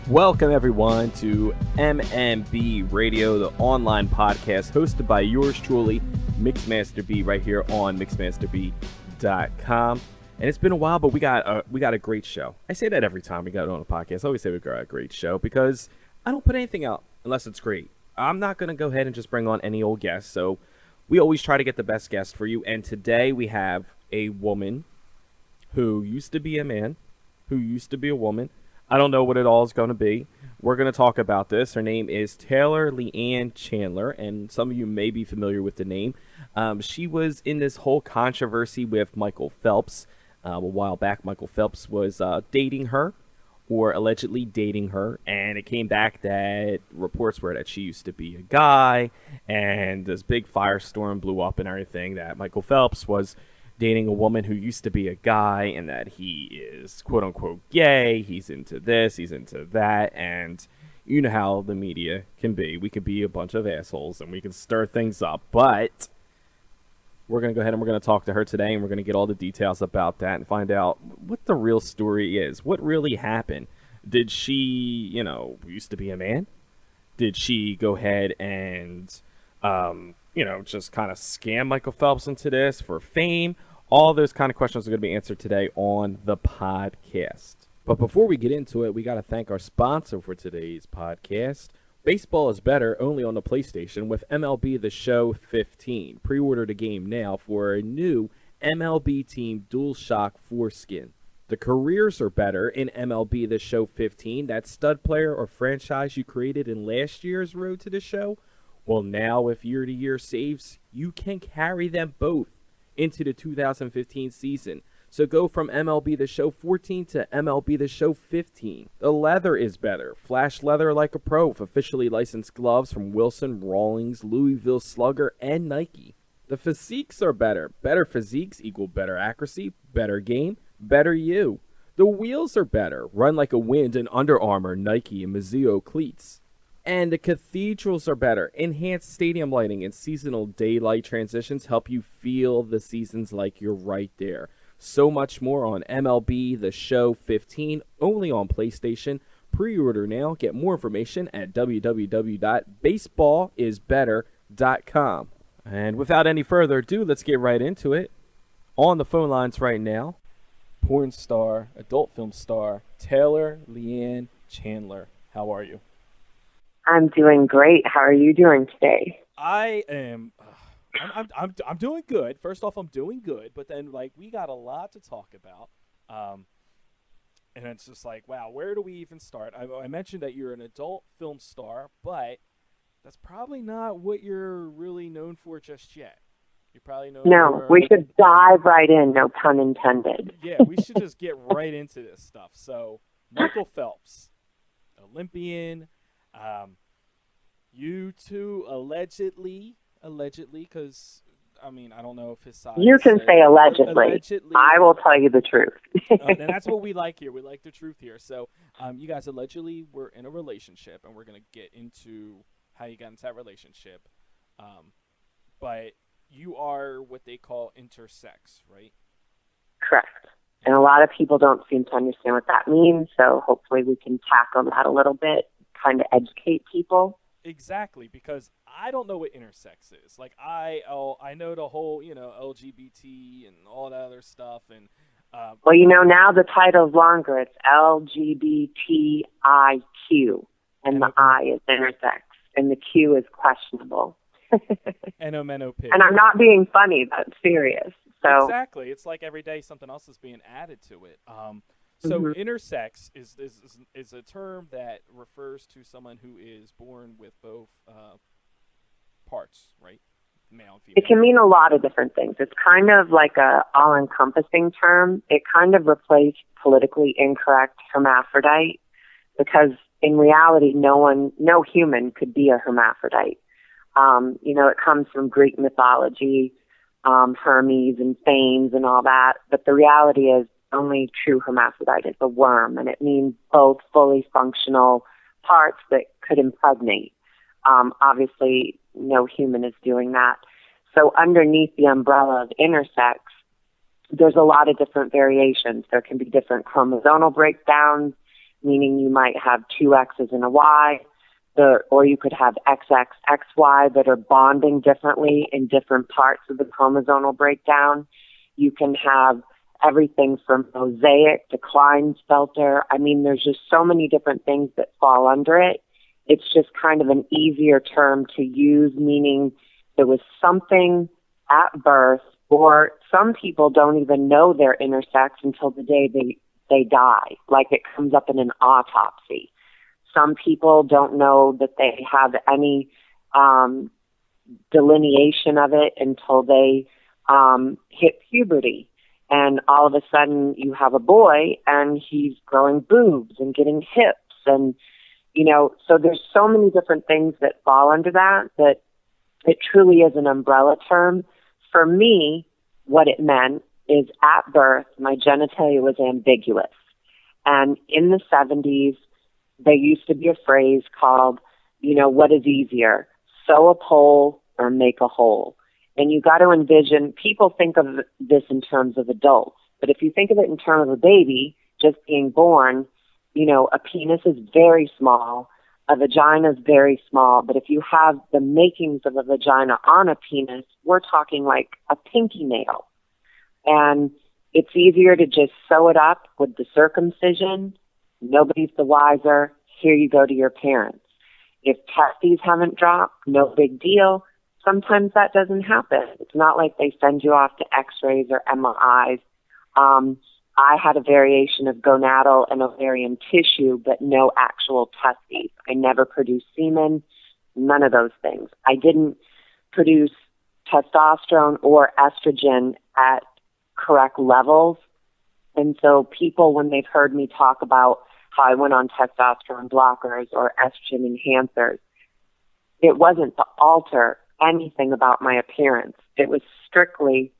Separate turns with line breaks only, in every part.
Welcome, everyone, to MMB Radio, the online podcast hosted by yours truly, Mixmaster B, right here on mixmasterb.com. And it's been a while, but we got a great show. I say that every time we got on a podcast. I always say we got a great show because I don't put anything out unless it's great. I'm not going to go ahead and just bring on any old guest, so we always try to get the best guest for you. And today we have a woman who used to be a man, who used to be a woman. I don't know what it all is going to be. We're going to talk about this. Her name is Lianne Chandler, and some of you may be familiar with the name. She was in this whole controversy with Michael Phelps. A while back, Michael Phelps was dating her, or allegedly dating her, and it came back that reports were that she used to be a guy, and this big firestorm blew up and everything, that Michael Phelps was dating a woman who used to be a guy, and that he is quote-unquote gay, he's into this, he's into that, and you know how the media can be. We could be a bunch of assholes, and we can stir things up, but we're going to go ahead and we're going to talk to her today, and we're going to get all the details about that and find out what the real story is. What really happened? Did she, used to be a man? Did she go ahead and, just kind of scam Michael Phelps into this for fame? All those kind of questions are going to be answered today on the podcast. But before we get into it, we got to thank our sponsor for today's podcast. Baseball is better only on the PlayStation with MLB The Show 15. Pre-order the game now for a new MLB Team DualShock 4 The careers are better in MLB The Show 15. That stud player or franchise you created in last year's Road to the Show? Well, now with year-to-year saves, you can carry them both into the 2015 season. So go from MLB The Show 14 to MLB The Show 15. The leather is better. Flash leather like a pro with officially licensed gloves from Wilson, Rawlings, Louisville Slugger, and Nike. The physiques are better. Better physiques equal better accuracy, better game, better you. The wheels are better. Run like a wind in Under Armour, Nike, and Mizuno cleats. And the cathedrals are better. Enhanced stadium lighting and seasonal daylight transitions help you feel the seasons like you're right there. So much more on MLB The Show 15, only on PlayStation. Pre-order now. Get more information at www.baseballisbetter.com. And without any further ado, let's get right into it. On the phone lines right now, porn star, adult film star, Lianne Chandler. How are you?
I'm doing great. How are you doing today?
I am. I'm doing good. First off, I'm doing good, but then we got a lot to talk about, and it's just wow, where do we even start? I mentioned that you're an adult film star, but that's probably not what you're really known for just yet. You're probably known.
No, we should dive right in. No pun intended.
Yeah, we should just get right into this stuff. So, Michael Phelps, Olympian. You two allegedly, because, I don't know if his side.
You can say allegedly. I will tell you the truth.
And that's what we like here. We like the truth here. So, you guys allegedly were in a relationship, and we're going to get into how you got into that relationship. But you are what they call intersex, right?
Correct. And a lot of people don't seem to understand what that means, so hopefully we can tackle that a little bit, kind of educate people.
Exactly, because I don't know what intersex is. I know the whole, LGBT and all that other stuff. And
well, now the title's longer. It's LGBTIQ, and the I is intersex, and the Q is questionable.
NOMNOP.
And I'm not being funny. That's serious. So
exactly, it's like every day something else is being added to it. So intersex is a term that refers to someone who is born with both parts, right? Male and female.
It can mean a lot of different things. It's kind of like a all-encompassing term. It kind of replaced politically incorrect hermaphrodite, because in reality, no human could be a hermaphrodite. It comes from Greek mythology, Hermes and Phanes and all that, but the reality is only true hermaphrodite is a worm, and it means both fully functional parts that could impregnate. Obviously, no human is doing that. So underneath the umbrella of intersex, there's a lot of different variations. There can be different chromosomal breakdowns, meaning you might have two X's and a Y, or you could have XXXY that are bonding differently in different parts of the chromosomal breakdown. You can have everything from mosaic to Klinefelter. I mean, there's just so many different things that fall under it. It's just kind of an easier term to use, meaning there was something at birth, or some people don't even know they're intersex until the day they die, like it comes up in an autopsy. Some people don't know that they have any delineation of it until they hit puberty. And all of a sudden you have a boy and he's growing boobs and getting hips. And, you know, so there's so many different things that fall under that it truly is an umbrella term. For me, what it meant is at birth, my genitalia was ambiguous. And in the 70s, there used to be a phrase called, you know, what is easier, sew a pole or make a hole? And you got to envision, people think of this in terms of adults, but if you think of it in terms of a baby just being born, you know, a penis is very small, a vagina is very small, but if you have the makings of a vagina on a penis, we're talking like a pinky nail. And it's easier to just sew it up with the circumcision. Nobody's the wiser. Here you go to your parents. If testes haven't dropped, no big deal. Sometimes that doesn't happen. It's not like they send you off to x-rays or MRIs. I had a variation of gonadal and ovarian tissue, but no actual testes. I never produced semen, none of those things. I didn't produce testosterone or estrogen at correct levels. And so people, when they've heard me talk about how I went on testosterone blockers or estrogen enhancers, it wasn't to alter anything about my appearance. It was strictly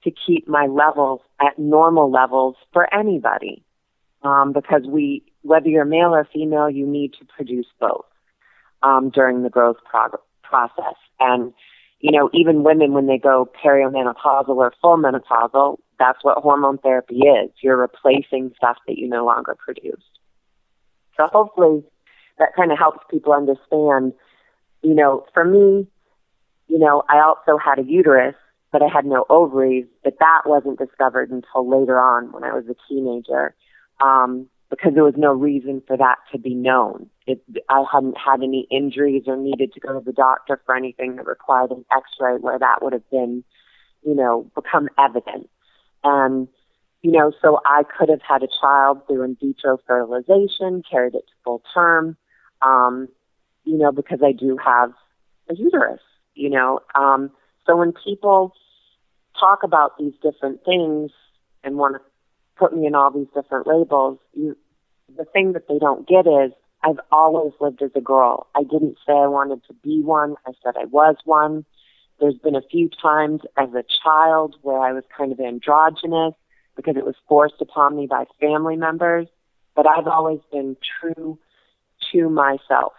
to keep my levels at normal levels for anybody. Because whether you're male or female, you need to produce both during the growth process. And, you know, even women, when they go perimenopausal or full menopausal, that's what hormone therapy is. You're replacing stuff that you no longer produce. So hopefully that kind of helps people understand, you know, for me, you know, I also had a uterus, but I had no ovaries, but that wasn't discovered until later on when I was a teenager, because there was no reason for that to be known. I hadn't had any injuries or needed to go to the doctor for anything that required an x-ray where that would have been, you know, become evident. And, you know, so I could have had a child through in vitro fertilization, carried it to full term, you know, because I do have a uterus, you know. So when people talk about these different things and want to put me in all these different labels, the thing that they don't get is I've always lived as a girl. I didn't say I wanted to be one. I said I was one. There's been a few times as a child where I was kind of androgynous because it was forced upon me by family members, but I've always been true to myself.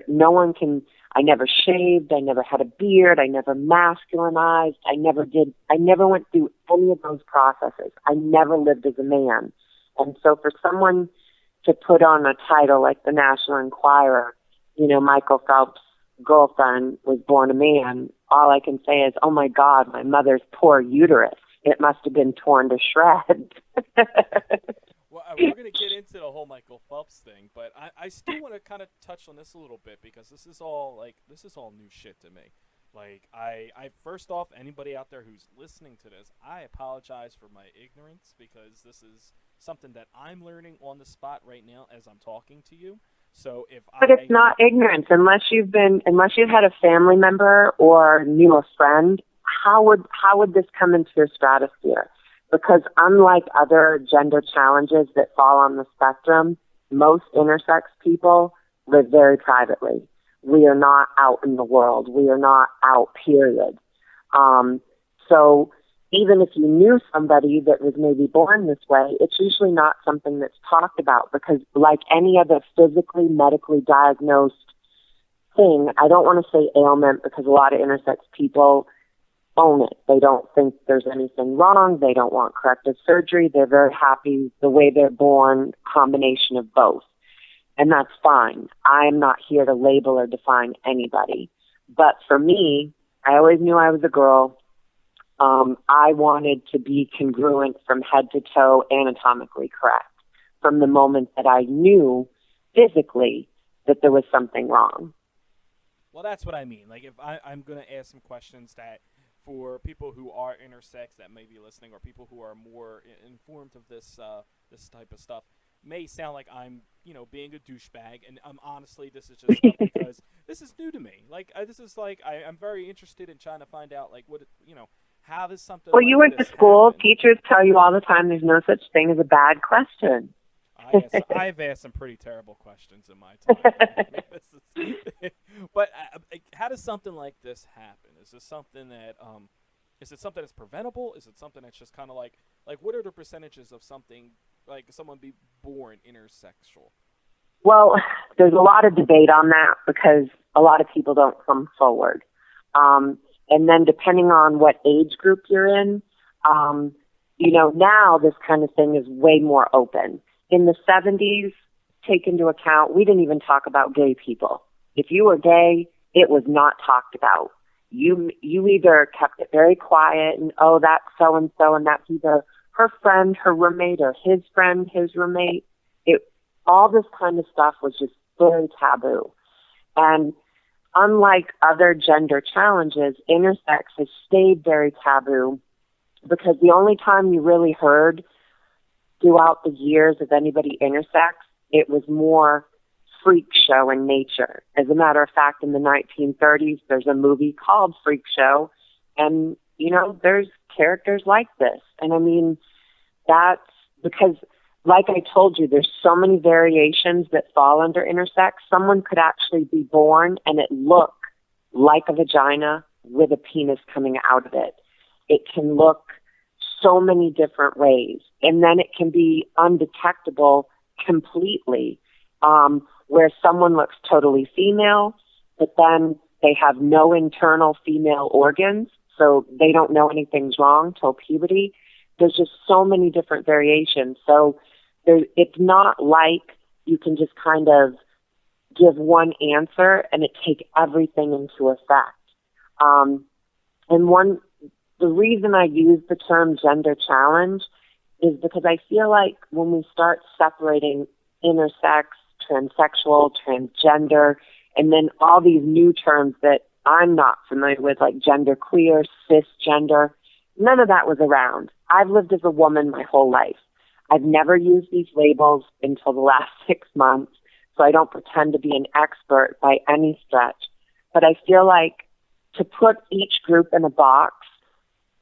No one can. I never shaved, I never had a beard, I never masculinized, I never went through any of those processes. I never lived as a man. And so for someone to put on a title like the National Enquirer, you know, Michael Phelps' girlfriend was born a man, all I can say is, oh my God, my mother's poor uterus. It must have been torn to shreds.
Well, we're going to get into the whole Michael Phelps thing, but I still want to kind of touch on this a little bit because this is all new shit to me. Like, I first off, anybody out there who's listening to this, I apologize for my ignorance because this is something that I'm learning on the spot right now as I'm talking to you. So
But it's not ignorance unless you've had a family member or knew a friend. How would this come into your stratosphere? Because unlike other gender challenges that fall on the spectrum, most intersex people live very privately. We are not out in the world. We are not out, period. So even if you knew somebody that was maybe born this way, it's usually not something that's talked about because like any other physically, medically diagnosed thing, I don't want to say ailment because a lot of intersex people own it. They don't think there's anything wrong. They don't want corrective surgery. They're very happy the way they're born, combination of both. And that's fine. I'm not here to label or define anybody. But for me, I always knew I was a girl. I wanted to be congruent from head to toe, anatomically correct, from the moment that I knew physically that there was something wrong.
Well, that's what I mean. Like, if I'm going to ask some questions that for people who are intersex that may be listening, or people who are more informed of this this type of stuff, may sound like I'm, being a douchebag, and honestly, this is just stuff because this is new to me. Like, this is like I'm very interested in trying to find out, like, how does something.
Well,
like
you went to
this
school.
happen?
Teachers tell you all the time there's no such thing as a bad question.
I've asked some pretty terrible questions in my time. But how does something like this happen? Is this something that is it something that's preventable? Is it something that's just kind of like what are the percentages of something like someone be born intersexual?
Well, there's a lot of debate on that because a lot of people don't come forward. And then depending on what age group you're in, now this kind of thing is way more open. In the 70s, take into account, we didn't even talk about gay people. If you were gay, it was not talked about. You either kept it very quiet and, oh, that's so-and-so, and that's either her friend, her roommate, or his friend, his roommate. All this kind of stuff was just very taboo. And unlike other gender challenges, intersex has stayed very taboo because the only time you really heard throughout the years of anybody intersex, it was more freak show in nature. As a matter of fact, in the 1930s, there's a movie called Freak Show, and, there's characters like this. And I mean, that's because, like I told you, there's so many variations that fall under intersex. Someone could actually be born and it look like a vagina with a penis coming out of it. It can look so many different ways. And then it can be undetectable completely, where someone looks totally female, but then they have no internal female organs, so they don't know anything's wrong till puberty. There's just so many different variations. So it's not like you can just kind of give one answer and it take everything into effect. The reason I use the term gender challenge is because I feel like when we start separating intersex, transsexual, transgender, and then all these new terms that I'm not familiar with, like genderqueer, cisgender, none of that was around. I've lived as a woman my whole life. I've never used these labels until the last 6 months, so I don't pretend to be an expert by any stretch. But I feel like to put each group in a box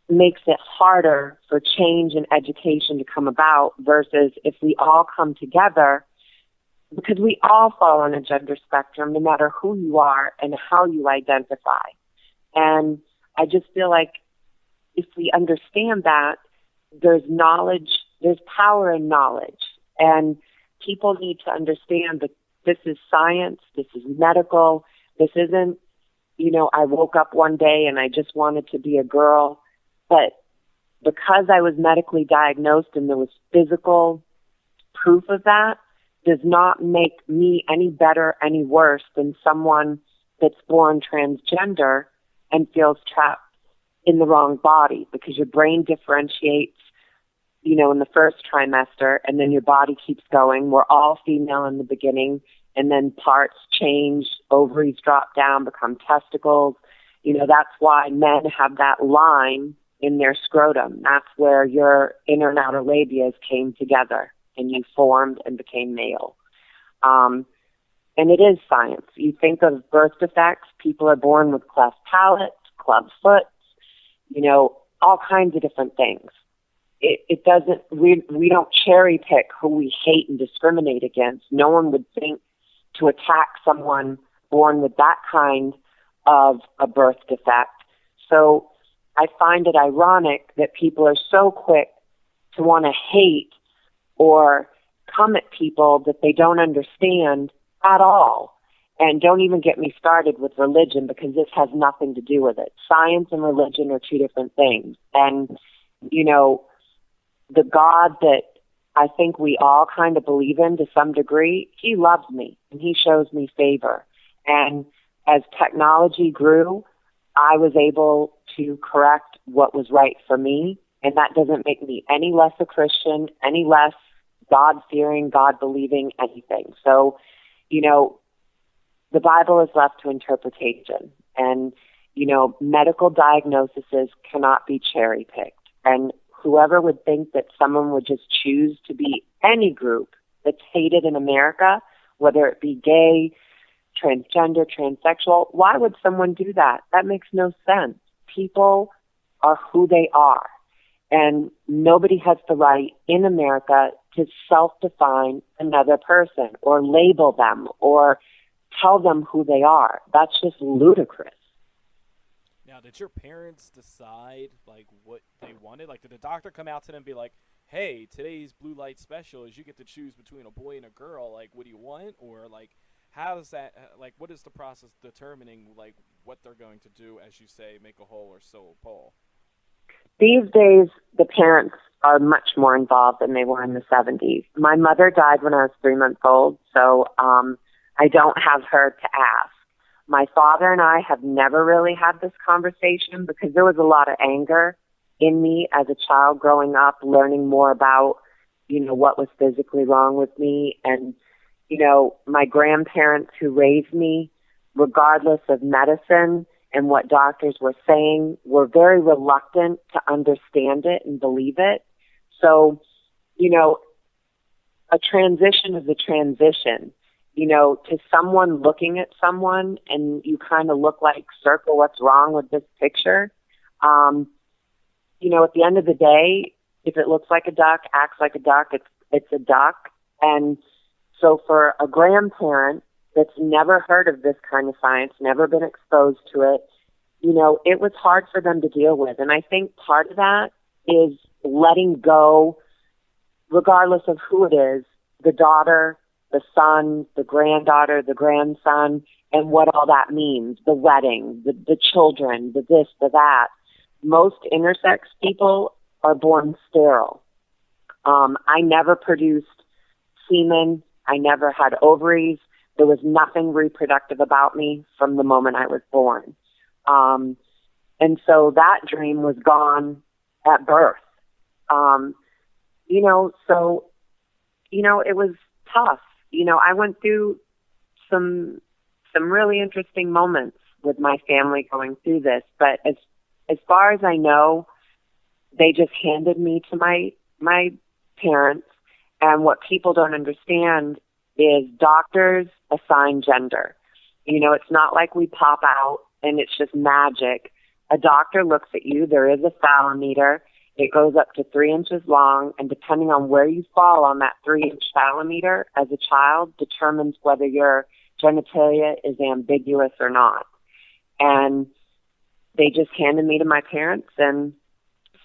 makes it harder for change and education to come about versus if we all come together, because we all fall on a gender spectrum, no matter who you are and how you identify. And I just feel like if we understand that, there's knowledge, there's power in knowledge. And people need to understand that this is science, this is medical, this isn't, I woke up one day and I just wanted to be a girl. But because I was medically diagnosed and there was physical proof of that, does not make me any better, any worse than someone that's born transgender and feels trapped in the wrong body, because your brain differentiates, in the first trimester, and then your body keeps going. We're all female in the beginning, and then parts change, ovaries drop down, become testicles. That's why men have that line in their scrotum. That's where your inner and outer labias came together and you formed and became male. And it is science. You think of birth defects, people are born with cleft palates, club foot, all kinds of different things. It doesn't, we don't cherry pick who we hate and discriminate against. No one would think to attack someone born with that kind of a birth defect. So I find it ironic that people are so quick to want to hate or come at people that they don't understand at all. And don't even get me started with religion, because this has nothing to do with it. Science and religion are two different things. And, the God that I think we all kind of believe in to some degree. He loves me and he shows me favor. And as technology grew, I was able to correct what was right for me. And that doesn't make me any less a Christian, any less God-fearing, God-believing, anything. So, you know, the Bible is left to interpretation. And, you know, medical diagnoses cannot be cherry-picked. And whoever would think that someone would just choose to be any group that's hated in America, whether it be gay, transgender, transsexual, why would someone do that? That makes no sense. People are who they are. And nobody has the right in America to self-define another person or label them or tell them who they are. That's just ludicrous.
Now, did your parents decide, like, what they wanted? Like, did the doctor come out to them and be like, hey, today's blue light special is you get to choose between a boy and a girl. Like, what do you want? Or, like, how does that, like, what is the process determining, like, what they're going to do, as you say, make a hole or sew a pole?
These days, the parents are much more involved than they were in the 70s. My mother died when I was 3 months old, so I don't have her to ask. My father and I have never really had this conversation because there was a lot of anger in me as a child growing up, learning more about, you know, what was physically wrong with me. And, you know, my grandparents who raised me, regardless of medicine and what doctors were saying, were very reluctant to understand it and believe it. So, you know, a transition is a transition. You know, to someone looking at someone and you kind of look like, circle, what's wrong with this picture? You know, at the end of the day, if it looks like a duck, acts like a duck, it's a duck. And so for a grandparent that's never heard of this kind of science, never been exposed to it, you know, it was hard for them to deal with. And I think part of that is letting go, regardless of who it is, the daughter, the son, the granddaughter, the grandson, and what all that means, the wedding, the children, the this, the that. Most intersex people are born sterile. I never produced semen. I never had ovaries. There was nothing reproductive about me from the moment I was born. And so that dream was gone at birth. You know, so, you know, it was tough. You know, I went through some really interesting moments with my family going through this, but as far as I know, they just handed me to my parents, and what people don't understand is doctors assign gender. You know, it's not like we pop out and it's just magic. A doctor looks at you, there is a thalameter. It goes up to 3 inches long, and depending on where you fall on that 3-inch thalameter as a child determines whether your genitalia is ambiguous or not. And they just handed me to my parents and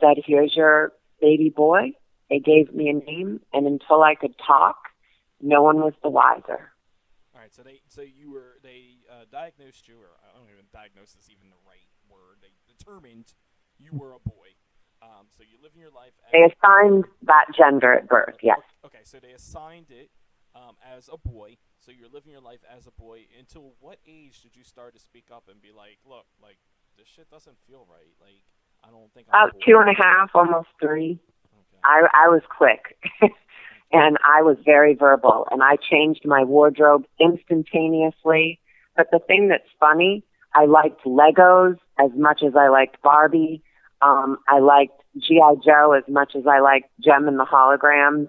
said, here's your baby boy. They gave me a name, and until I could talk, no one was the wiser.
All right, so they diagnosed you, or I don't even diagnose is even the right word. They determined you were a boy. So you live in your life.
They assigned that gender at birth, yes.
Okay, so they assigned it as a boy. So you're living your life as a boy. Until what age did you start to speak up and be like, look, like, this shit doesn't feel right. Like, I don't think I'm
about 2.5, almost 3. Okay. I was quick. And I was very verbal. And I changed my wardrobe instantaneously. But the thing that's funny, I liked Legos as much as I liked Barbie. I liked G.I. Joe as much as I liked Jem and the Holograms.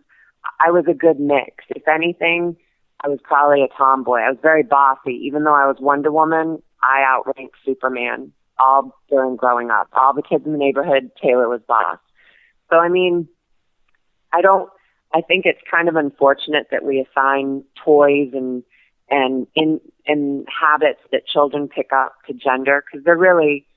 I was a good mix. If anything, I was probably a tomboy. I was very bossy. Even though I was Wonder Woman, I outranked Superman all during growing up. All the kids in the neighborhood, Taylor was boss. So, I mean, I think it's kind of unfortunate that we assign toys and habits that children pick up to gender, because they're really,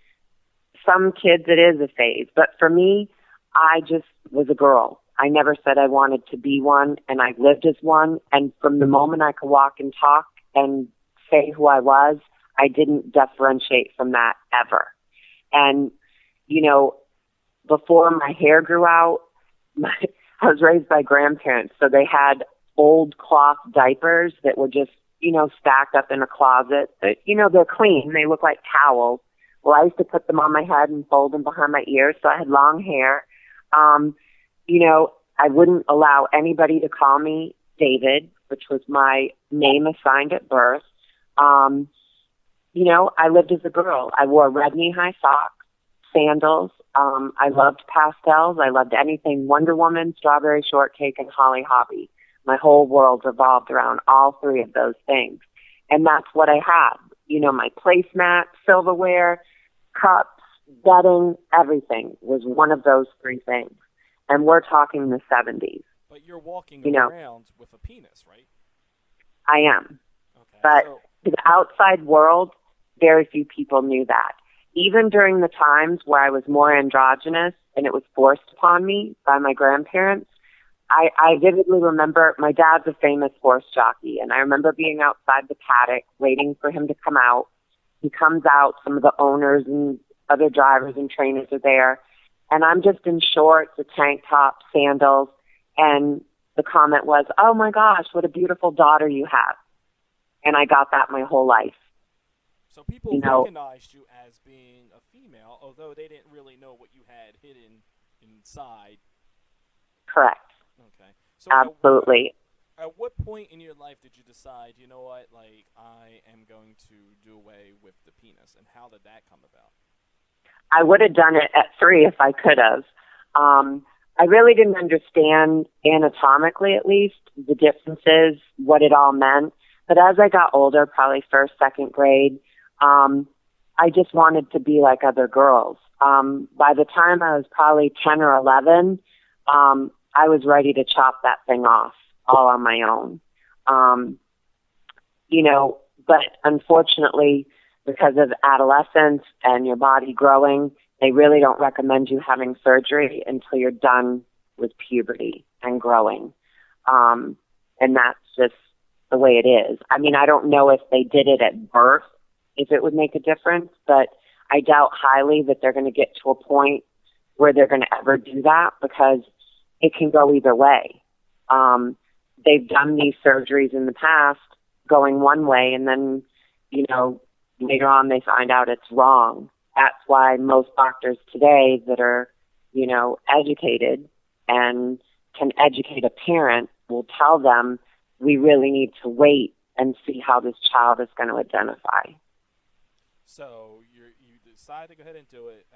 some kids it is a phase. But for me, I just was a girl. I never said I wanted to be one, and I lived as one. And from the moment I could walk and talk and say who I was, I didn't differentiate from that ever. And, you know, before my hair grew out, I was raised by grandparents, so they had old cloth diapers that were just, stacked up in a closet. But, they're clean. They look like towels. Well, I used to put them on my head and fold them behind my ears, so I had long hair. I wouldn't allow anybody to call me David, which was my name assigned at birth. I lived as a girl. I wore red knee-high socks, sandals. I loved pastels. I loved anything Wonder Woman, Strawberry Shortcake, and Holly Hobby. My whole world revolved around all three of those things. And that's what I had. My placemat, silverware, cups, bedding, everything was one of those three things. And we're talking the 70s.
But you're walking around with a penis, right?
I am.
Okay.
But to the outside world, very few people knew that. Even during the times where I was more androgynous and it was forced upon me by my grandparents, I vividly remember my dad's a famous horse jockey, and I remember being outside the paddock waiting for him to come out. He comes out, some of the owners and other drivers and trainers are there, and I'm just in shorts, a tank top, sandals, and the comment was, "Oh my gosh, what a beautiful daughter you have." And I got that my whole life.
So people recognized you as being a female, although they didn't really know what you had hidden inside.
Correct.
Okay. So
absolutely.
At what point in your life did you decide, I am going to do away with the penis, and how did that come about?
I would have done it at 3 if I could have. I really didn't understand, anatomically at least, the differences, what it all meant. But as I got older, probably first, second grade, I just wanted to be like other girls. By the time I was probably 10 or 11, I was ready to chop that thing off all on my own. But unfortunately, because of adolescence and your body growing, they really don't recommend you having surgery until you're done with puberty and growing. And that's just the way it is. I mean, I don't know if they did it at birth, if it would make a difference, but I doubt highly that they're going to get to a point where they're going to ever do that, because it can go either way. They've done these surgeries in the past going one way, and then, later on they find out it's wrong. That's why most doctors today that are, educated and can educate a parent will tell them, we really need to wait and see how this child is going to identify.
So you decide to go ahead and do it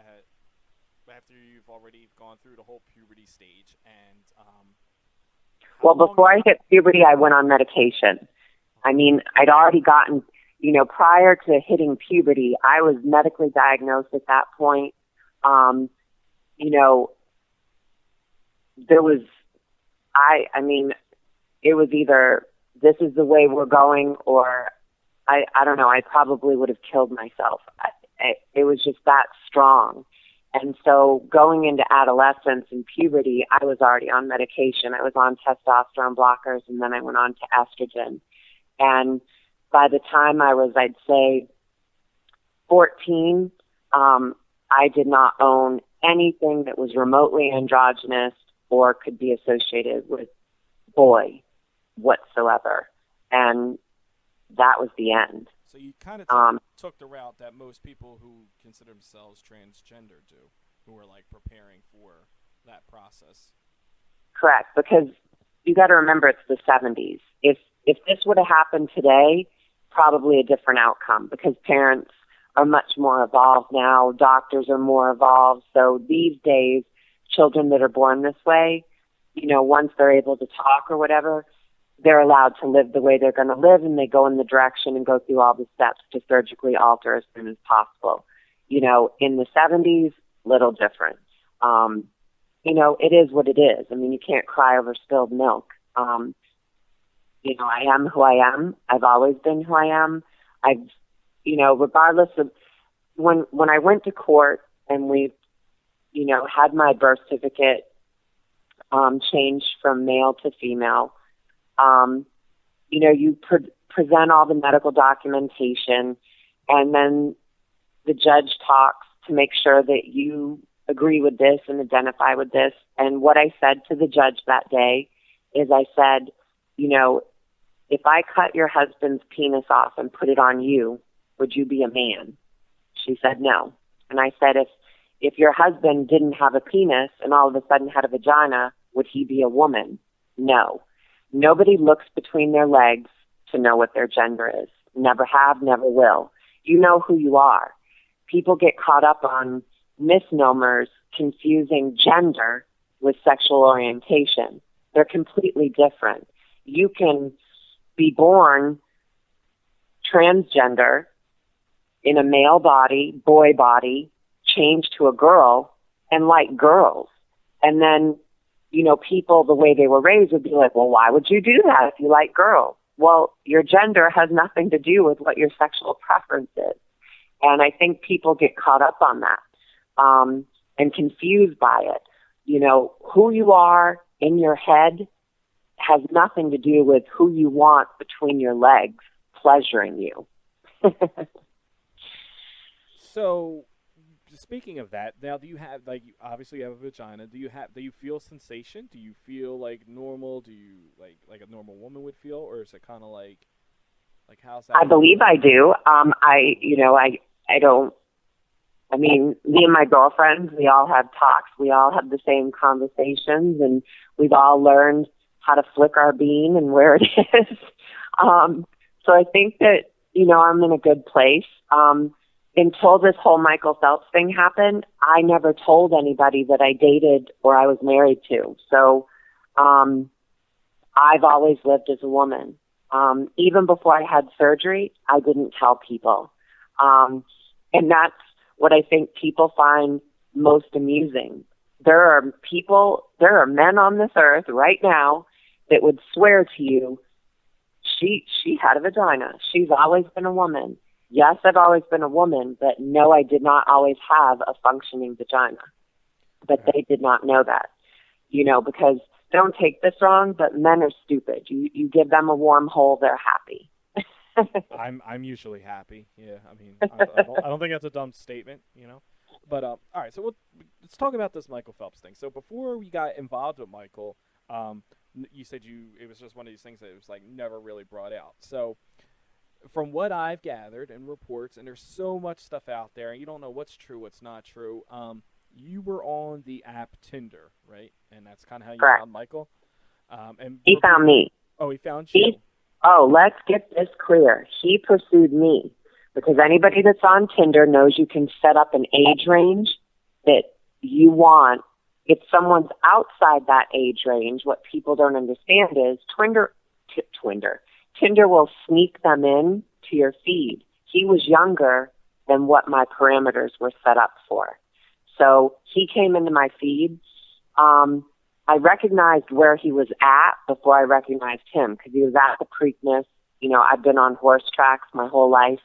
after you've already gone through the whole puberty stage. And
well, before I hit puberty, I went on medication. I mean, I'd already gotten, prior to hitting puberty, I was medically diagnosed at that point. There was, it was either this is the way we're going, or I don't know, I probably would have killed myself. It was just that strong. And so going into adolescence and puberty, I was already on medication. I was on testosterone blockers, and then I went on to estrogen. And by the time I was, I'd say, 14, I did not own anything that was remotely androgynous or could be associated with boy whatsoever. And that was the end.
So you kind of took the route that most people who consider themselves transgender do, who are preparing for that process.
Correct, because you got to remember it's the 70s. If this would have happened today, probably a different outcome, because parents are much more evolved now, doctors are more evolved. So these days, children that are born this way, once they're able to talk or whatever, they're allowed to live the way they're going to live, and they go in the direction and go through all the steps to surgically alter as soon as possible. In the 70s, little different. It is what it is. I mean, you can't cry over spilled milk. I am who I am. I've always been who I am. Regardless of when I went to court and we, had my birth certificate changed from male to female, you present all the medical documentation, and then the judge talks to make sure that you agree with this and identify with this. And what I said to the judge that day is I said, you know, if I cut your husband's penis off and put it on you, would you be a man? She said no. And I said, if your husband didn't have a penis and all of a sudden had a vagina, would he be a woman? No. Nobody looks between their legs to know what their gender is. Never have, never will. You know who you are. People get caught up on misnomers confusing gender with sexual orientation. They're completely different. You can be born transgender in a male body, boy body, change to a girl and like girls. And then, you know, people, the way they were raised would be like, well, why would you do that if you like girls? Well, your gender has nothing to do with what your sexual preference is. And I think people get caught up on that and confused by it. You know, who you are in your head has nothing to do with who you want between your legs pleasuring you.
So, speaking of that, now do you have, like, obviously you have a vagina. Do you feel sensation? Do you feel like normal? Do you like a normal woman would feel, or is it kind of like how's that?
I believe I do. I don't. I mean, me and my girlfriends, we all have talks. We all have the same conversations, and we've all learned how to flick our bean and where it is. So I think that, you know, I'm in a good place. Until this whole Michael Phelps thing happened, I never told anybody that I dated or I was married to. So I've always lived as a woman. Even before I had surgery, I didn't tell people. And that's what I think people find most amusing. There are men on this earth right now that would swear to you, she had a vagina. She's always been a woman. Yes, I've always been a woman, but no, I did not always have a functioning vagina. But they did not know that, you know, because don't take this wrong, but men are stupid. You give them a warm hole, they're happy.
I'm usually happy. Yeah, I mean, I don't think that's a dumb statement, you know. But all right, so let's talk about this Michael Phelps thing. So before we got involved with Michael, you said it was just one of these things that was like never really brought out. So from what I've gathered in reports, and there's so much stuff out there, and you don't know what's true, what's not true. You were on the app Tinder, right? And that's kind of how you found Michael. And
he found me.
Oh, he found you.
Let's get this clear. He pursued me because anybody that's on Tinder knows you can set up an age range that you want. If someone's outside that age range, what people don't understand is Tinder will sneak them in to your feed. He was younger than what my parameters were set up for. So he came into my feed. I recognized where he was at before I recognized him because he was at the Preakness. You know, I've been on horse tracks my whole life.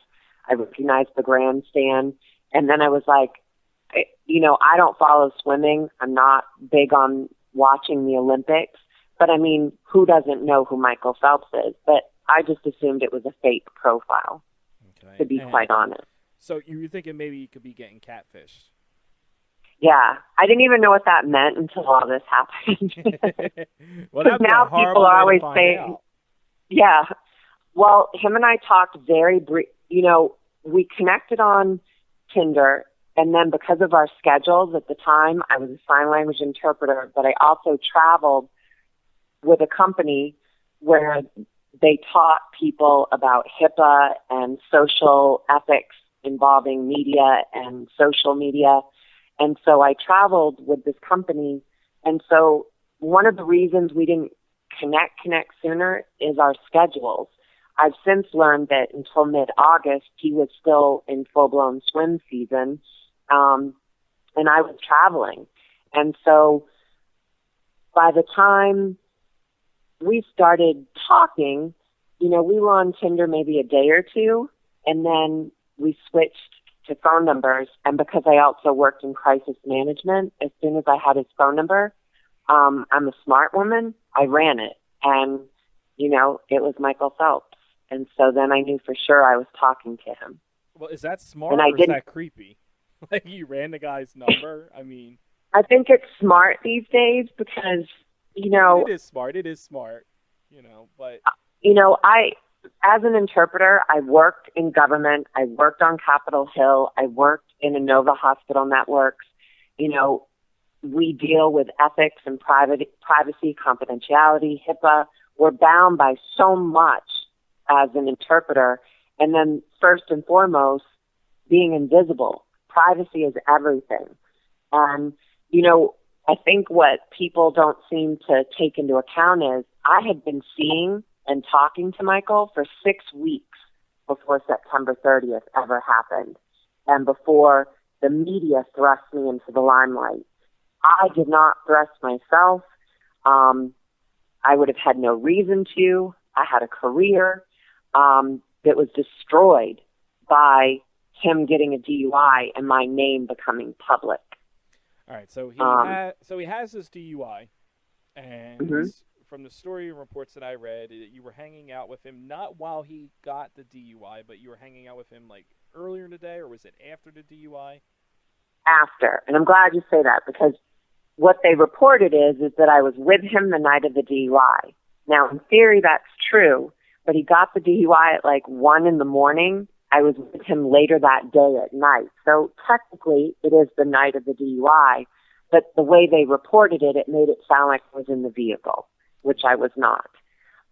I recognized the grandstand. And then I was like, you know, I don't follow swimming. I'm not big on watching the Olympics. But, I mean, who doesn't know who Michael Phelps is? But I just assumed it was a fake profile, to be quite honest.
So you were thinking maybe you could be getting catfished?
Yeah. I didn't even know what that meant until all this happened.
Well, that's
now people are always saying, yeah. Well, him and I talked very brief. You know, we connected on Tinder, and then because of our schedules at the time, I was a sign language interpreter, but I also traveled with a company where they taught people about HIPAA and social ethics involving media and social media. And so I traveled with this company. And so one of the reasons we didn't connect sooner is our schedules. I've since learned that until mid-August, he was still in full-blown swim season, and I was traveling. And so by the time we started talking, you know, we were on Tinder maybe a day or two, and then we switched to phone numbers. And because I also worked in crisis management, as soon as I had his phone number, I'm a smart woman, I ran it. And, you know, it was Michael Phelps. And so then I knew for sure I was talking to him.
Well, is that smart or is that creepy? Like, you ran the guy's number? I mean...
I think it's smart these days because, you know...
It is smart. It is smart, you know, but...
You know, as an interpreter, I worked in government. I worked on Capitol Hill. I worked in Inova Hospital Networks. You know, we deal with ethics and privacy, confidentiality, HIPAA. We're bound by so much as an interpreter. And then first and foremost, being invisible. Privacy is everything. And, you know, I think what people don't seem to take into account is I had been seeing and talking to Michael for 6 weeks before September 30th ever happened and before the media thrust me into the limelight. I did not thrust myself. I would have had no reason to. I had a career that was destroyed by him getting a DUI and my name becoming public.
All right, so he has this DUI, and from the story and reports that I read, you were hanging out with him not while he got the DUI, but you were hanging out with him like earlier in the day, or was it after the DUI?
After, and I'm glad you say that because what they reported is that I was with him the night of the DUI. Now, in theory, that's true, but he got the DUI at like 1 a.m. I was with him later that day at night. So technically, it is the night of the DUI, but the way they reported it, it made it sound like I was in the vehicle, which I was not.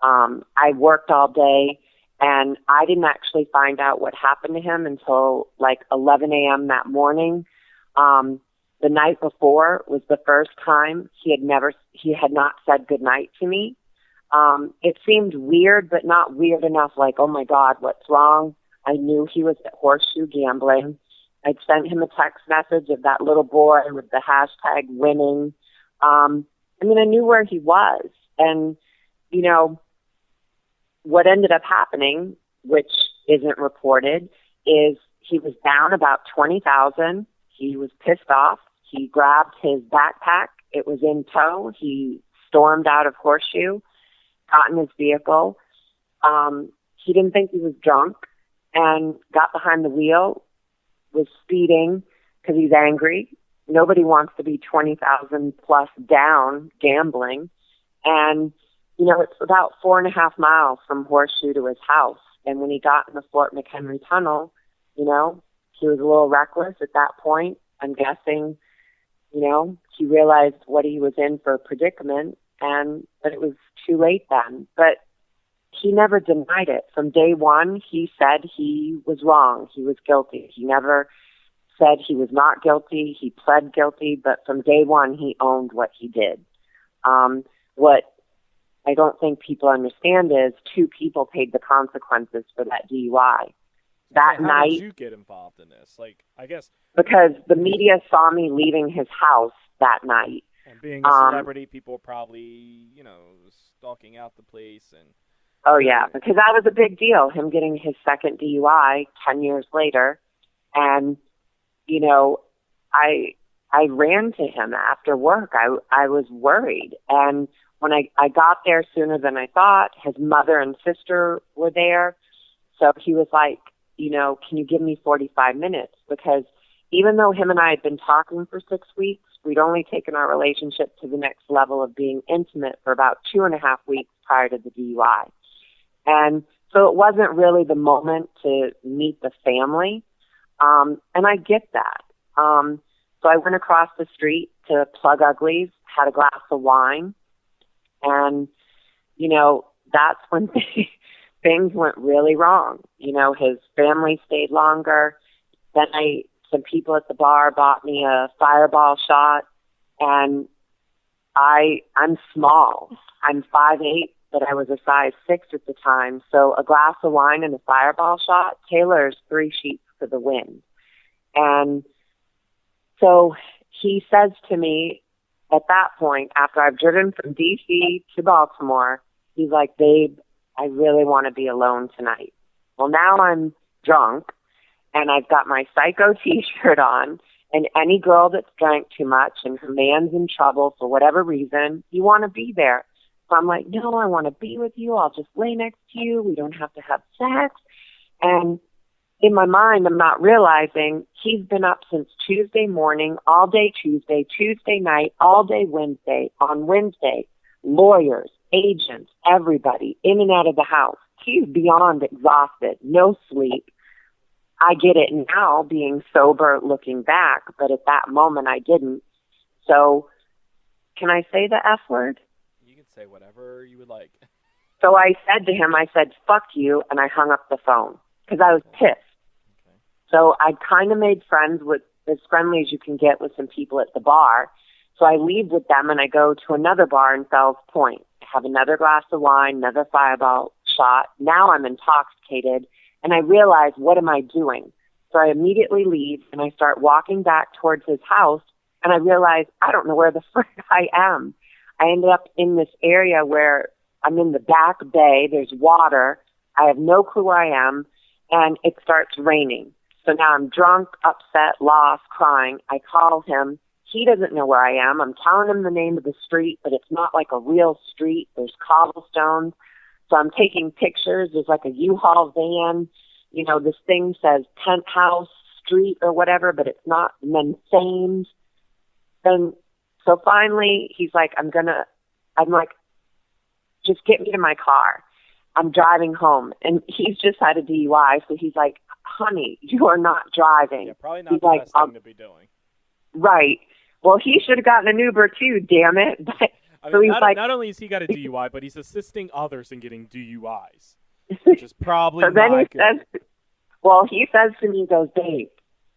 I worked all day, and I didn't actually find out what happened to him until like 11 a.m. that morning. The night before was the first time he had not said goodnight to me. It seemed weird, but not weird enough like, oh my God, what's wrong? I knew he was at Horseshoe gambling. I'd sent him a text message of that little boy with the hashtag winning. I mean, I knew where he was. And, you know, what ended up happening, which isn't reported, is he was down about $20,000. He was pissed off. He grabbed his backpack. It was in tow. He stormed out of Horseshoe, got in his vehicle. He didn't think he was drunk and got behind the wheel, was speeding because he's angry. Nobody wants to be 20,000 plus down gambling. And, you know, it's about 4.5 miles from Horseshoe to his house. And when he got in the Fort McHenry Tunnel, you know, he was a little reckless at that point. I'm guessing, you know, he realized what he was in for a predicament, but it was too late then. But he never denied it. From day one, he said he was wrong. He was guilty. He never said he was not guilty. He pled guilty, but from day one, he owned what he did. What I don't think people understand is 2 people paid the consequences for that DUI. That
so how
night,
did you get involved in this? Like, I guess
because the media saw me leaving his house that night.
And being a celebrity, people were probably, you know, stalking out the place and.
Oh yeah, because that was a big deal. Him getting his second DUI 10 years later, and you know, I ran to him after work. I was worried, and when I got there sooner than I thought, his mother and sister were there, so he was like, you know, can you give me 45 minutes? Because even though him and I had been talking for 6 weeks, we'd only taken our relationship to the next level of being intimate for about 2.5 weeks prior to the DUI. And so it wasn't really the moment to meet the family. And I get that. So I went across the street to Plug Uglies, had a glass of wine. And, you know, that's when things went really wrong. You know, his family stayed longer. Then some people at the bar bought me a Fireball shot. And I'm small. I'm 5'8", but I was a size 6 at the time. So a glass of wine and a Fireball shot, Taylor's 3 sheets for the win. And so he says to me at that point, after I've driven from D.C. to Baltimore, he's like, babe, I really want to be alone tonight. Well, now I'm drunk, and I've got my Psycho T-shirt on, and any girl that's drank too much and her man's in trouble for whatever reason, you want to be there. So I'm like, no, I want to be with you. I'll just lay next to you. We don't have to have sex. And in my mind, I'm not realizing he's been up since Tuesday morning, all day Tuesday, Tuesday night, all day Wednesday. On Wednesday, lawyers, agents, everybody in and out of the house. He's beyond exhausted, no sleep. I get it now being sober looking back, but at that moment I didn't. So can I say the F word?
You can say whatever you would like.
So I said to him, I said, fuck you, and I hung up the phone because I was pissed. Okay. So I kind of made friends with, as friendly as you can get with some people at the bar. So I leave with them and I go to another bar in Fells Point. I have another glass of wine, another fireball shot. Now I'm intoxicated and I realize, what am I doing? So I immediately leave and I start walking back towards his house and I realize I don't know where the frick I am. I ended up in this area where I'm in the back bay. There's water. I have no clue where I am and it starts raining. So now I'm drunk, upset, lost, crying. I call him. He doesn't know where I am. I'm telling him the name of the street, but it's not like a real street. There's cobblestones. So I'm taking pictures. There's like a U-Haul van. You know, this thing says Penthouse Street or whatever, but it's not. And then Thames. And so finally he's like, I'm like, just get me to my car. I'm driving home. And he's just had a DUI. So he's like, honey, you are not driving.
Yeah, probably not the best thing to be doing.
Right. Well, he should have gotten an Uber too, damn it. But,
I mean,
so he's
not only has he got a DUI, but he's assisting others in getting DUIs, which is probably
so then
not
he says, well, he says to me, he goes, babe,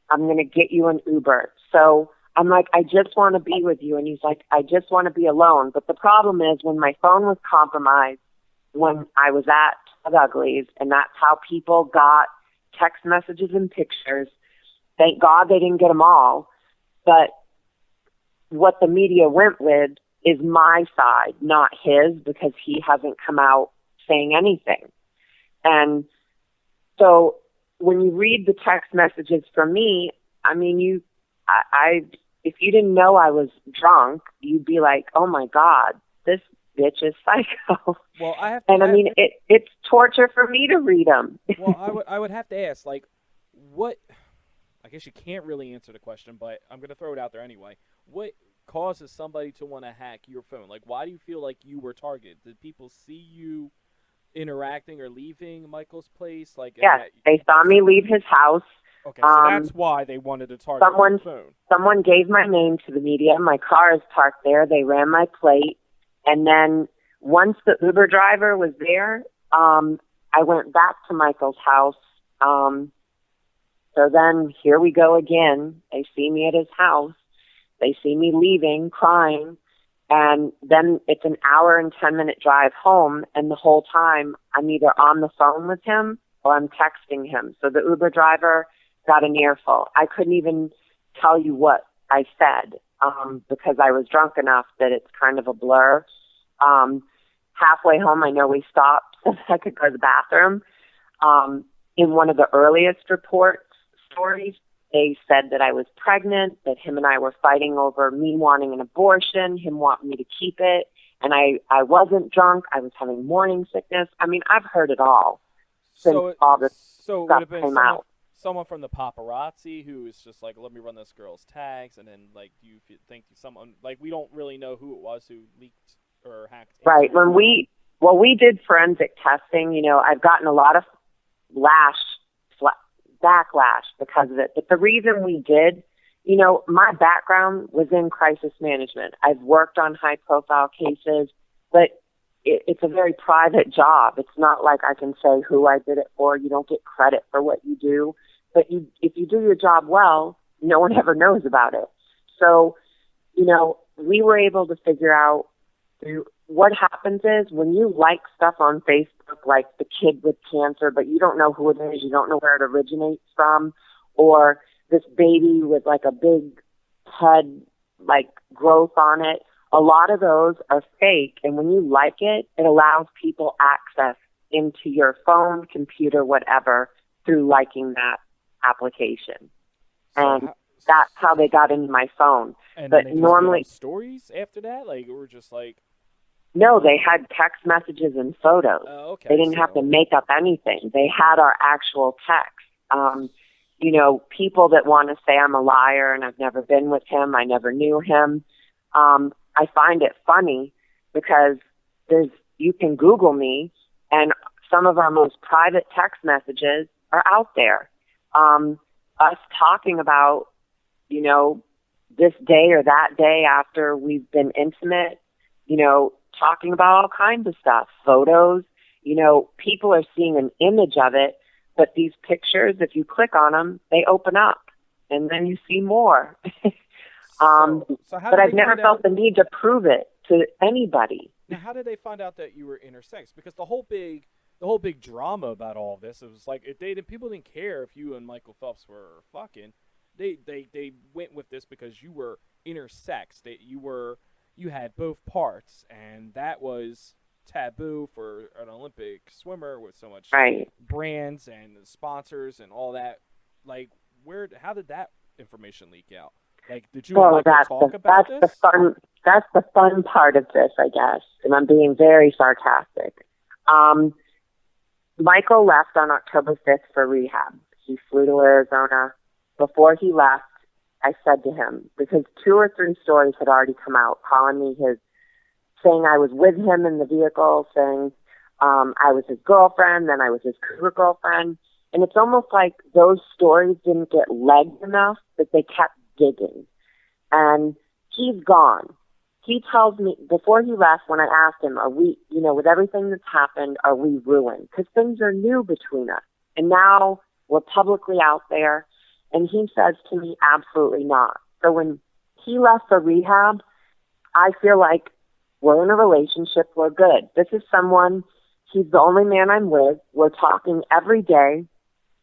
I'm going to get you an Uber. So I'm like, I just want to be with you. And he's like, I just want to be alone. But the problem is when my phone was compromised, when I was at Uglies, and that's how people got text messages and pictures. Thank God they didn't get them all. But what the media went with is my side, not his, because he hasn't come out saying anything. And so when you read the text messages from me, I mean, if you didn't know I was drunk, you'd be like, oh my God, this bitch is psycho.
Well,
it's torture for me to read them.
Well, I would have to ask, like, what? I guess you can't really answer the question, but I'm going to throw it out there anyway. What causes somebody to want to hack your phone? Like, why do you feel like you were targeted? Did people see you interacting or leaving Michael's place? Like,
yes, they saw me leave his house.
Okay, so that's why they wanted to target your phone.
Someone gave my name to the media. My car is parked there. They ran my plate. And then once the Uber driver was there, I went back to Michael's house. So then here we go again. They see me at his house. They see me leaving, crying. And then it's an hour and 10-minute drive home. And the whole time I'm either on the phone with him or I'm texting him. So the Uber driver got an earful. I couldn't even tell you what I said because I was drunk enough that it's kind of a blur. Halfway home, I know we stopped so I could go to the bathroom. In one of the earliest stories, they said that I was pregnant, that him and I were fighting over me wanting an abortion, him wanting me to keep it, and I wasn't drunk. I was having morning sickness. I mean, I've heard it all since all this stuff came out.
Someone from the paparazzi who is just like, let me run this girl's tags, and then, like, do you think someone, like, we don't really know who it was who leaked or hacked?
Right. When we did forensic testing, you know, I've gotten a lot of backlash because of it. But the reason we did, you know, my background was in crisis management. I've worked on high-profile cases, but it's a very private job. It's not like I can say who I did it for. You don't get credit for what you do. But if you do your job well, no one ever knows about it. So, you know, we were able to figure out what happens is when you like stuff on Facebook, like the kid with cancer, but you don't know who it is, you don't know where it originates from, or this baby with like a big head, like growth on it, a lot of those are fake. And when you like it, it allows people access into your phone, computer, whatever, through liking that application. And that's how they got into my phone.
And
but
they just
normally
made up stories after that, like, or just like.
No, they had text messages and photos.
Okay,
they didn't have to make up anything. They had our actual text. People that want to say I'm a liar and I've never been with him, I never knew him. I find it funny because you can Google me, and some of our most private text messages are out there. Us talking about, this day or that day after we've been intimate, talking about all kinds of stuff, photos, people are seeing an image of it, but these pictures, if you click on them, they open up and then you see more. But I've never felt the need to prove it to anybody.
Now, how did they find out that you were intersex? Because the whole big drama about all of this, it was like people didn't care if you and Michael Phelps were fucking. They went with this because you were intersex. You had both parts, and that was taboo for an Olympic swimmer with so much brands and sponsors and all that. Like, how did that information leak out? Like, did you talk about this?
That's the fun part of this, I guess, and I'm being very sarcastic. Michael left on October 5th for rehab. He flew to Arizona. Before he left, I said to him, because 2 or 3 stories had already come out, calling me saying I was with him in the vehicle, saying I was his girlfriend, then I was his cougar girlfriend. And it's almost like those stories didn't get legs enough that they kept digging. And he's gone. He tells me, before he left, when I asked him, are we, with everything that's happened, are we ruined? Because things are new between us. And now we're publicly out there. And he says to me, absolutely not. So when he left for rehab, I feel like we're in a relationship, we're good. This is someone, he's the only man I'm with. We're talking every day.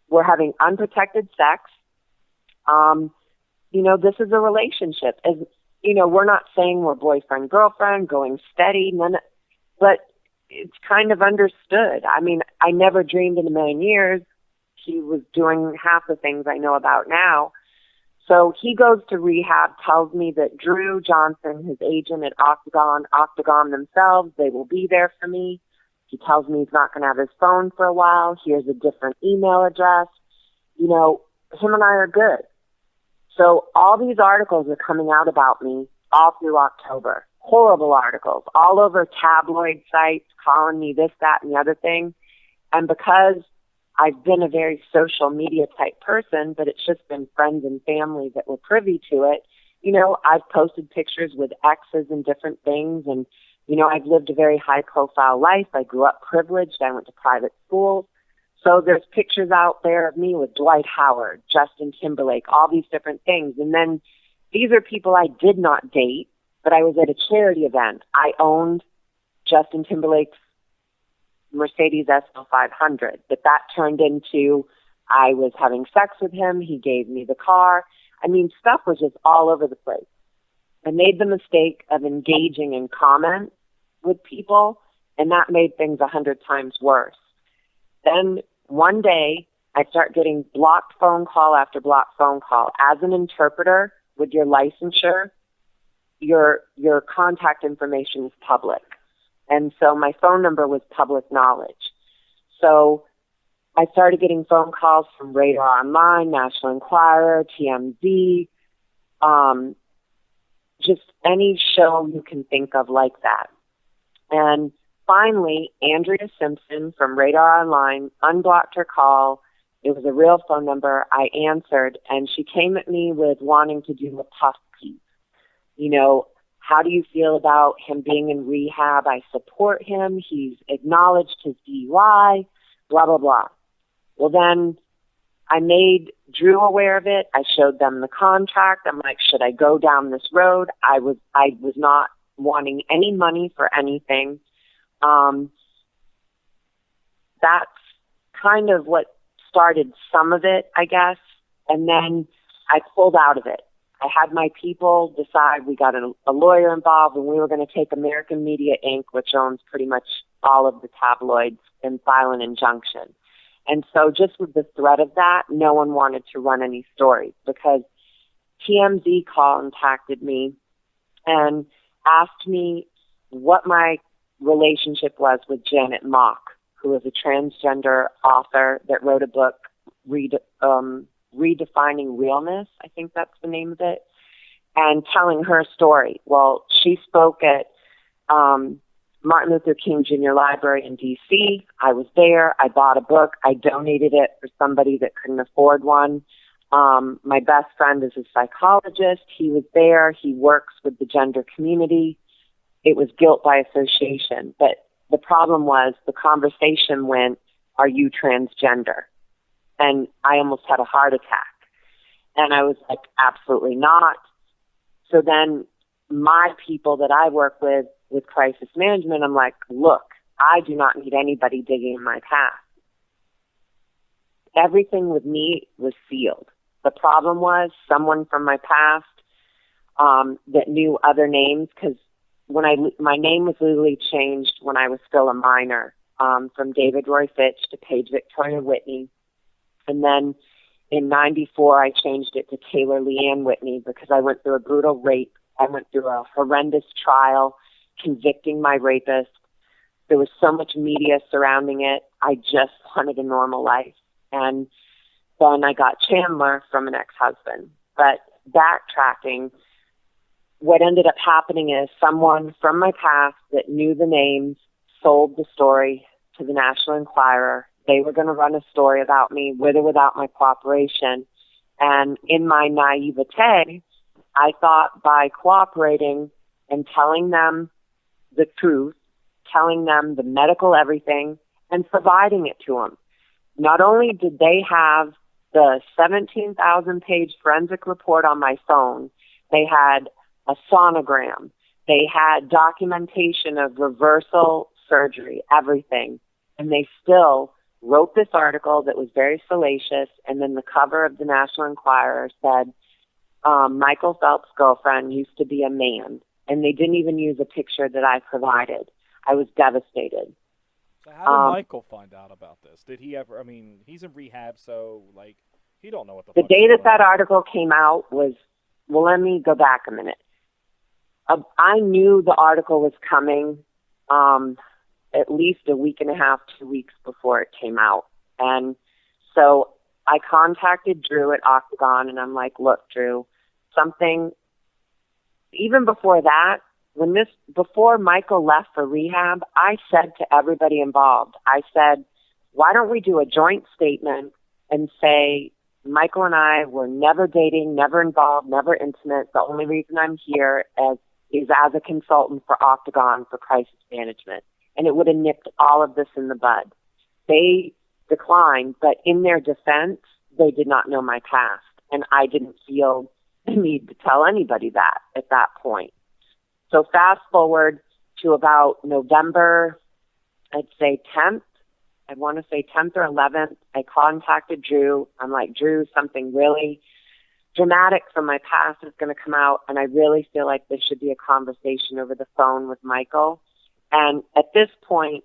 We're having unprotected sex. This is a relationship. As we're not saying we're boyfriend, girlfriend, going steady, but it's kind of understood. I mean, I never dreamed in a million years he was doing half the things I know about now. So he goes to rehab, tells me that Drew Johnson, his agent at Octagon themselves, they will be there for me. He tells me he's not going to have his phone for a while. Here's a different email address. Him and I are good. So all these articles are coming out about me all through October. Horrible articles all over tabloid sites calling me this, that, and the other thing. And because I've been a very social media type person, but it's just been friends and family that were privy to it. I've posted pictures with exes and different things. And, I've lived a very high profile life. I grew up privileged. I went to private schools. So there's pictures out there of me with Dwight Howard, Justin Timberlake, all these different things. And then these are people I did not date, but I was at a charity event. I owned Justin Timberlake's Mercedes SL 500, but that turned into I was having sex with him. He gave me the car. I mean, stuff was just all over the place. I made the mistake of engaging in comments with people, and that made things 100 times worse. Then one day, I start getting blocked phone call after blocked phone call. As an interpreter with your licensure, your contact information is public. And so my phone number was public knowledge. So I started getting phone calls from Radar Online, National Enquirer, TMZ, just any show you can think of like that. And finally, Andrea Simpson from Radar Online unblocked her call. It was a real phone number. I answered, and she came at me with wanting to do a puff piece. How do you feel about him being in rehab? I support him. He's acknowledged his DUI, blah, blah, blah. Well, then I made Drew aware of it. I showed them the contract. I'm like, should I go down this road? I was not wanting any money for anything. That's kind of what started some of it, I guess. And then I pulled out of it. I had my people decide. We got a lawyer involved, and we were going to take American Media Inc., which owns pretty much all of the tabloids, and file an injunction. And so just with the threat of that, no one wanted to run any stories because TMZ contacted me and asked me what my relationship was with Janet Mock, who is a transgender author that wrote a book Redefining Realness, I think that's the name of it, and telling her story. Well, she spoke at Martin Luther King Jr. Library in D.C. I was there. I bought a book. I donated it for somebody that couldn't afford one. My best friend is a psychologist. He was there. He works with the gender community. It was guilt by association. But the problem was the conversation went, are you transgender? And I almost had a heart attack. And I was like, absolutely not. So then my people that I work with crisis management, I'm like, look, I do not need anybody digging in my past. Everything with me was sealed. The problem was someone from my past that knew other names, because my name was legally changed when I was still a minor, from David Roy Fitch to Paige Victoria Whitney. And then in 94, I changed it to Taylor Lianne Whitney because I went through a brutal rape. I went through a horrendous trial convicting my rapist. There was so much media surrounding it. I just wanted a normal life. And then I got Chandler from an ex-husband. But backtracking, what ended up happening is someone from my past that knew the names sold the story to the National Enquirer. They were going to run a story about me with or without my cooperation. And in my naivete, I thought by cooperating and telling them the truth, telling them the medical everything, and providing it to them. Not only did they have the 17,000-page forensic report on my phone, they had a sonogram, they had documentation of reversal surgery, everything, and they still wrote this article that was very salacious, and then the cover of the National Enquirer said, Michael Phelps' girlfriend used to be a man, and they didn't even use a picture that I provided. I was devastated.
So how did Michael find out about this? Did he ever, I mean, he's in rehab, so, like, he don't know what the
The day that article came out was, well, let me go back a minute. I knew the article was coming at least a week and a half, 2 weeks before it came out. And so I contacted Drew at Octagon, and I'm like, look, Drew, something, even before that, before Michael left for rehab, I said to everybody involved, I said, why don't we do a joint statement and say, Michael and I were never dating, never involved, never intimate. The only reason I'm here is as a consultant for Octagon for crisis management. And it would have nipped all of this in the bud. They declined, but in their defense, they did not know my past. And I didn't feel the need to tell anybody that at that point. So fast forward to about November, I'd say 10th. I want to say 10th or 11th. I contacted Drew. I'm like, Drew, something really dramatic from my past is going to come out, and I really feel like this should be a conversation over the phone with Michael. And at this point,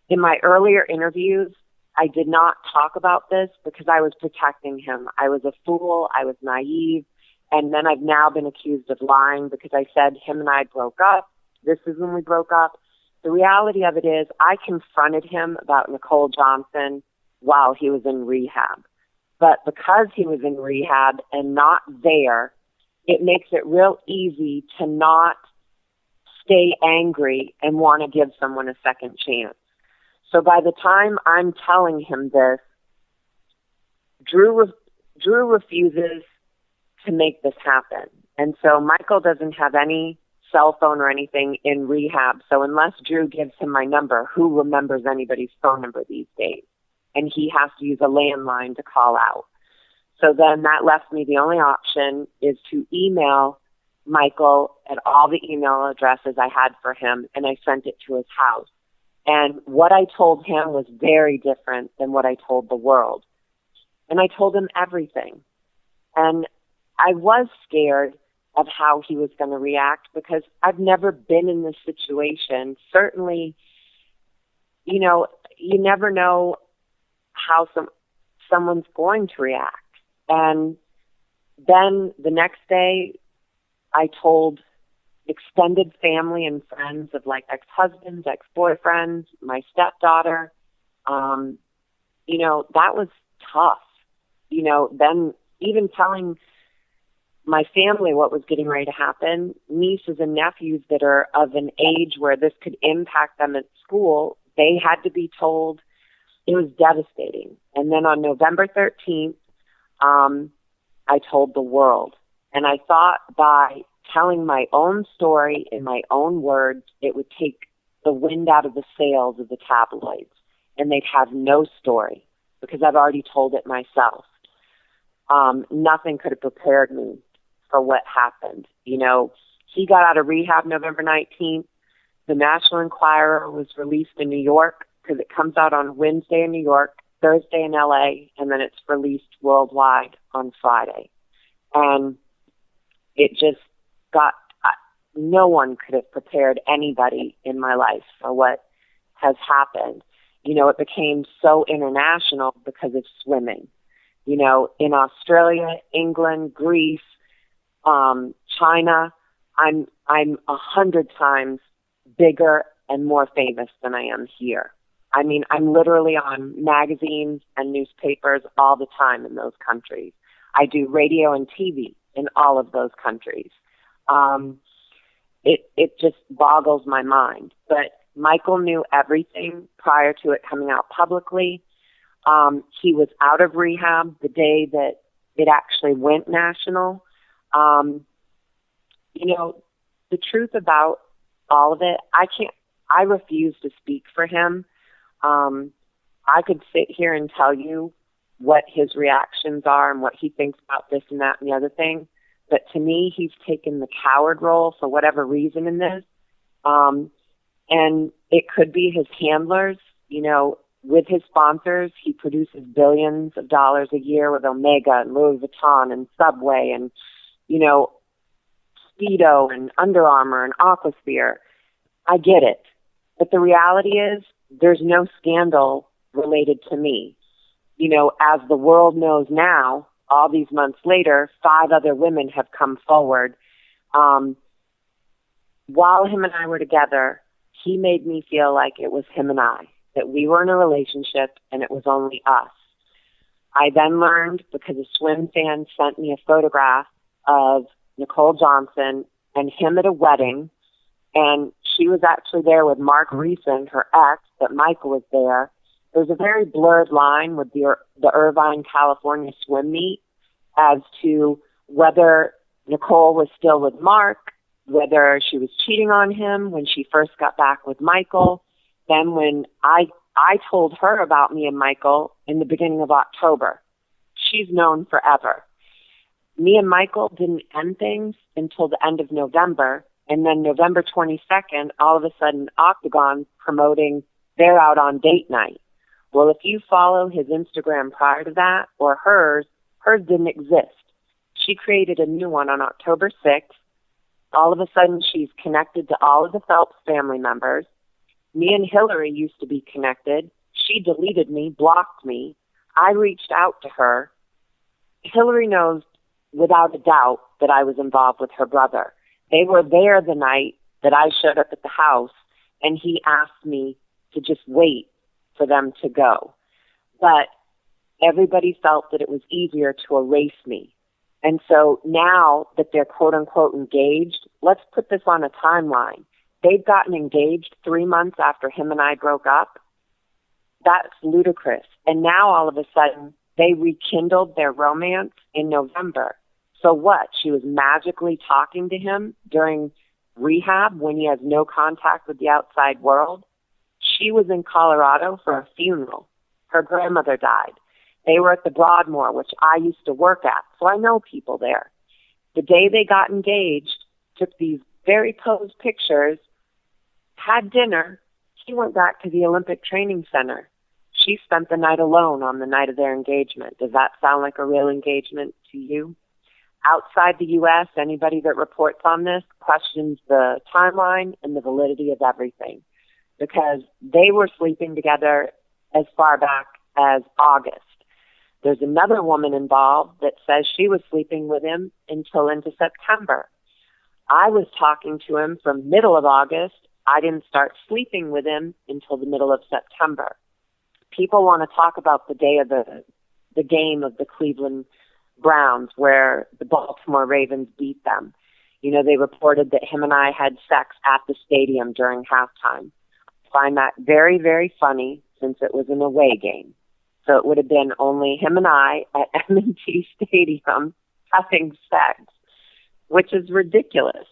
in my earlier interviews, I did not talk about this because I was protecting him. I was a fool. I was naive. And then I've now been accused of lying because I said him and I broke up. This is when we broke up. The reality of it is I confronted him about Nicole Johnson while he was in rehab. But because he was in rehab and not there, it makes it real easy to not stay angry and want to give someone a second chance. So by the time I'm telling him this, Drew refuses to make this happen. And so Michael doesn't have any cell phone or anything in rehab. So unless Drew gives him my number, who remembers anybody's phone number these days? And he has to use a landline to call out. So then that left me, the only option is to email Michael at all the email addresses I had for him, and I sent it to his house. And what I told him was very different than what I told the world. And I told him everything. And I was scared of how he was going to react because I've never been in this situation. Certainly, you know, you never know how someone's going to react. And then the next day, I told extended family and friends of like ex-husbands, ex-boyfriends, my stepdaughter. You know, that was tough. then even telling my family what was getting ready to happen, nieces and nephews that are of an age where this could impact them at school, they had to be told. It was devastating. And then on November 13th, I told the world. And I thought by telling my own story in my own words, it would take the wind out of the sails of the tabloids, and they'd have no story because I've already told it myself. Nothing could have prepared me for what happened. He got out of rehab November 19th. The National Enquirer was released in New York because it comes out on Wednesday in New York, Thursday in LA, and then it's released worldwide on Friday. And it just no one could have prepared anybody in my life for what has happened. It became so international because of swimming. In Australia, England, Greece, China, I'm 100 times bigger and more famous than I am here. I mean, I'm literally on magazines and newspapers all the time in those countries. I do radio and TV in all of those countries. It just boggles my mind. But Michael knew everything prior to it coming out publicly. He was out of rehab the day that it actually went national. The truth about all of it, I refuse to speak for him. I could sit here and tell you what his reactions are and what he thinks about this and that and the other thing. But to me, he's taken the coward role for whatever reason in this. And it could be his handlers. With his sponsors, he produces billions of dollars a year with Omega and Louis Vuitton and Subway and, Speedo and Under Armour and Aquasphere. I get it. But the reality is there's no scandal related to me. As the world knows now, all these months later, 5 other women have come forward. While him and I were together, he made me feel like it was him and I, that we were in a relationship and it was only us. I then learned because a swim fan sent me a photograph of Nicole Johnson and him at a wedding, and she was actually there with Mark Reeson, her ex, but Michael was there. There's a very blurred line with the Irvine, California swim meet as to whether Nicole was still with Mark, whether she was cheating on him when she first got back with Michael. Then when I told her about me and Michael in the beginning of October, she's known forever. Me and Michael didn't end things until the end of November, and then November 22nd, all of a sudden, Octagon's promoting they're out on date night. Well, if you follow his Instagram prior to that, or hers didn't exist. She created a new one on October 6th. All of a sudden, she's connected to all of the Phelps family members. Me and Hillary used to be connected. She deleted me, blocked me. I reached out to her. Hillary knows without a doubt that I was involved with her brother. They were there the night that I showed up at the house, and he asked me to just wait for them to go. But everybody felt that it was easier to erase me. And so now that they're quote-unquote engaged, let's put this on a timeline. They've gotten engaged 3 months after him and I broke up. That's ludicrous. And now all of a sudden, they rekindled their romance in November. So what? She was magically talking to him during rehab when he has no contact with the outside world. She was in Colorado for a funeral. Her grandmother died. They were at the Broadmoor, which I used to work at, so I know people there. The day they got engaged, took these very posed pictures, had dinner. He went back to the Olympic Training Center. She spent the night alone on the night of their engagement. Does that sound like a real engagement to you? Outside the U.S., anybody that reports on this questions the timeline and the validity of everything, because they were sleeping together as far back as August. There's another woman involved that says she was sleeping with him until into September. I was talking to him from middle of August. I didn't start sleeping with him until the middle of September. People want to talk about the day the game of the Cleveland Browns where the Baltimore Ravens beat them. You know, they reported that him and I had sex at the stadium during halftime. I find that very, very funny since it was an away game. So it would have been only him and I at M&T Stadium having sex, which is ridiculous.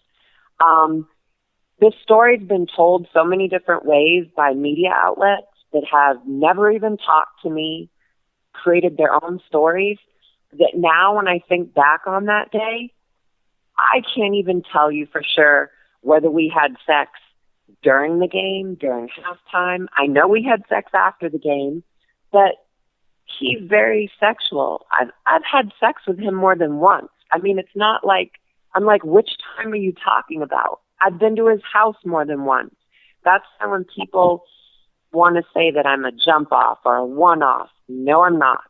This story's been told so many different ways by media outlets that have never even talked to me, created their own stories, that now when I think back on that day, I can't even tell you for sure whether we had sex during the game, during halftime. I know we had sex after the game, but he's very sexual. I've had sex with him more than once. I mean, it's not like, I'm like, which time are you talking about? I've been to his house more than once. That's how when people want to say that I'm a jump off or a one-off. No, I'm not.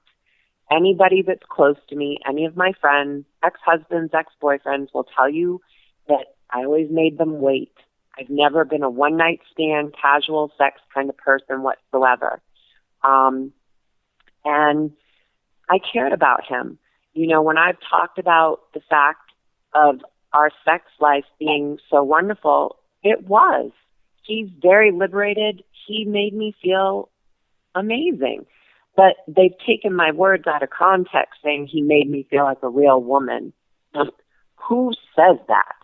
Anybody that's close to me, any of my friends, ex-husbands, ex-boyfriends will tell you that I always made them wait. I've never been a one-night stand, casual sex kind of person whatsoever. And I cared about him. You know, when I've talked about the fact of our sex life being so wonderful, it was. He's very liberated. He made me feel amazing. But they've taken my words out of context, saying he made me feel like a real woman. Who says that?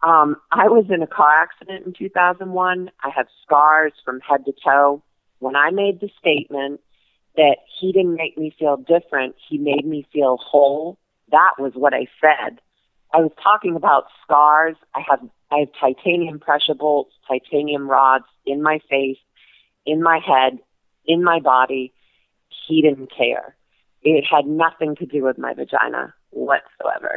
I was in a car accident in 2001. I have scars from head to toe. When I made the statement that he didn't make me feel different, he made me feel whole, that was what I said. I was talking about scars. I have titanium pressure bolts, titanium rods in my face, in my head, in my body. He didn't care. It had nothing to do with my vagina whatsoever.